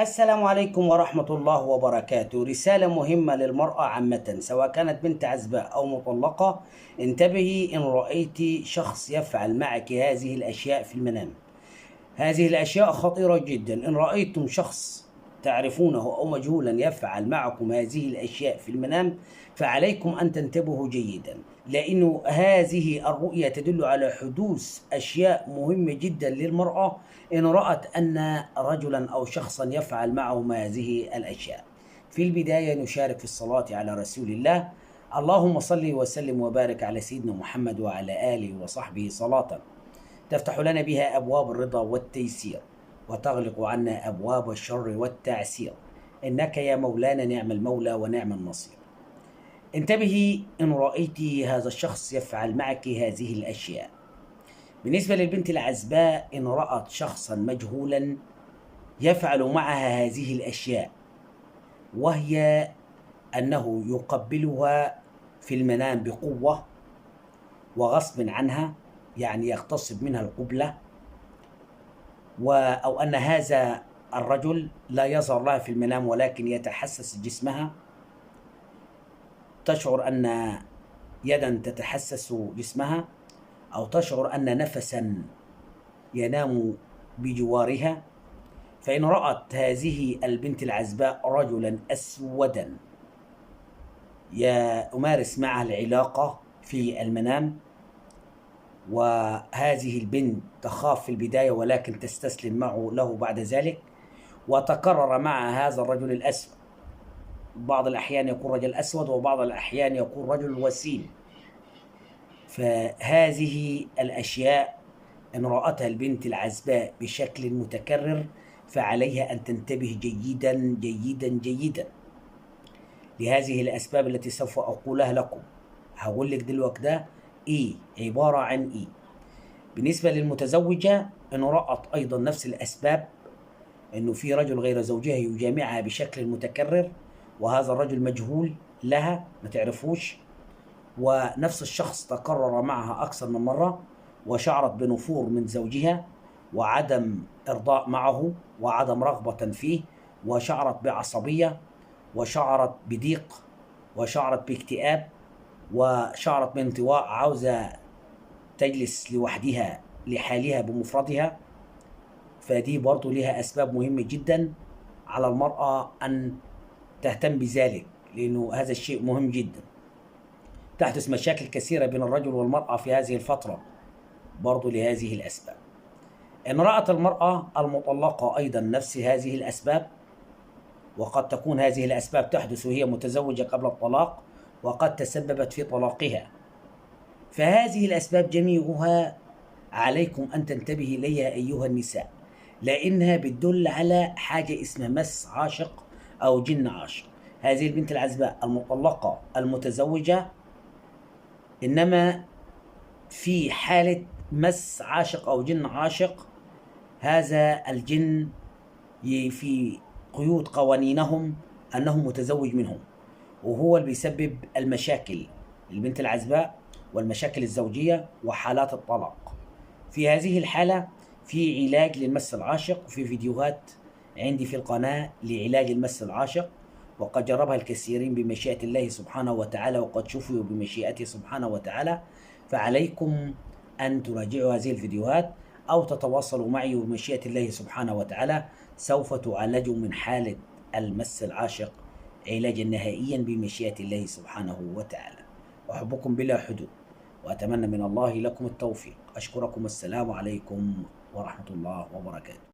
السلام عليكم ورحمة الله وبركاته. رسالة مهمة للمرأة عامة، سواء كانت بنت عزباء أو مطلقة. انتبهي إن رأيت شخص يفعل معك هذه الأشياء في المنام. هذه الأشياء خطيرة جدا. إن رأيتم شخص تعرفونه أو مجهولا يفعل معكم هذه الأشياء في المنام، فعليكم أن تنتبهوا جيدا، لأن هذه الرؤية تدل على حدوث أشياء مهمة جدا للمرأة إن رأت أن رجلا أو شخصا يفعل معهم هذه الأشياء. في البداية نشارك في الصلاة على رسول الله. اللهم صل وسلم وبارك على سيدنا محمد وعلى آله وصحبه صلاة تفتح لنا بها أبواب الرضا والتيسير، وتغلق عنا أبواب الشر والتعسير، إنك يا مولانا نعم المولى ونعم النصير. انتبهي إن رأيت هذا الشخص يفعل معك هذه الأشياء. بالنسبة للبنت العزباء، إن رأت شخصا مجهولا يفعل معها هذه الأشياء، وهي أنه يقبلها في المنام بقوة وغصب عنها، يعني يغتصب منها القبلة، أو أن هذا الرجل لا يظهر لها في المنام ولكن يتحسس جسمها، تشعر أن يدا تتحسس جسمها، أو تشعر أن نفسا ينام بجوارها. فإن رأت هذه البنت العزباء رجلا أسودا يمارس معها العلاقة في المنام، وهذه البنت تخاف في البداية ولكن تستسلم معه له بعد ذلك، وتكرر مع هذا الرجل الأسود. بعض الأحيان يكون رجل أسود، وبعض الأحيان يكون رجل وسيم. فهذه الأشياء إن رأتها البنت العزباء بشكل متكرر، فعليها أن تنتبه جيدا جيدا جيدا لهذه الأسباب التي سوف أقولها لكم. هقول لك دلوقتي ده عبارة عن بالنسبة للمتزوجة، إن رأت أيضا نفس الأسباب، إنه في رجل غير زوجها يجامعها بشكل متكرر، وهذا الرجل مجهول لها ما تعرفوش، ونفس الشخص تكرر معها أكثر من مرة، وشعرت بنفور من زوجها وعدم إرضاء معه وعدم رغبة فيه، وشعرت بعصبية، وشعرت بضيق، وشعرت باكتئاب، وشعرت بانطواء، عاوزة تجلس لوحدها لحالها بمفردها. فدي برضو لها أسباب مهمة جدا على المرأة أن تهتم بذلك، لأنه هذا الشيء مهم جدا. تحدث مشاكل كثيرة بين الرجل والمرأة في هذه الفترة برضو لهذه الأسباب. إن رأت المرأة المطلقة أيضا نفس هذه الأسباب، وقد تكون هذه الأسباب تحدث وهي متزوجة قبل الطلاق، وقد تسببت في طلاقها، فهذه الأسباب جميعها عليكم أن تنتبهي إليها أيها النساء، لأنها بتدل على حاجة اسمها مس عاشق أو جن عاشق. هذه البنت العزباء المطلقة المتزوجة، إنما في حالة مس عاشق أو جن عاشق، هذا الجن في قيود قوانينهم أنه متزوج منهم، وهو اللي بيسبب المشاكل البنت العزباء والمشاكل الزوجية وحالات الطلاق. في هذه الحالة في علاج للمس العاشق، وفي فيديوهات عندي في القناة لعلاج المس العاشق، وقد جربها الكثيرين بمشيئة الله سبحانه وتعالى، وقد شفوا بمشيئته سبحانه وتعالى. فعليكم أن تراجعوا هذه الفيديوهات أو تتواصلوا معي بمشيئة الله سبحانه وتعالى. سوف تعالجوا من حالة المس العاشق علاجا نهائيا بمشيئة الله سبحانه وتعالى. أحبكم بلا حدود، وأتمنى من الله لكم التوفيق. أشكركم. السلام عليكم ورحمة الله وبركاته.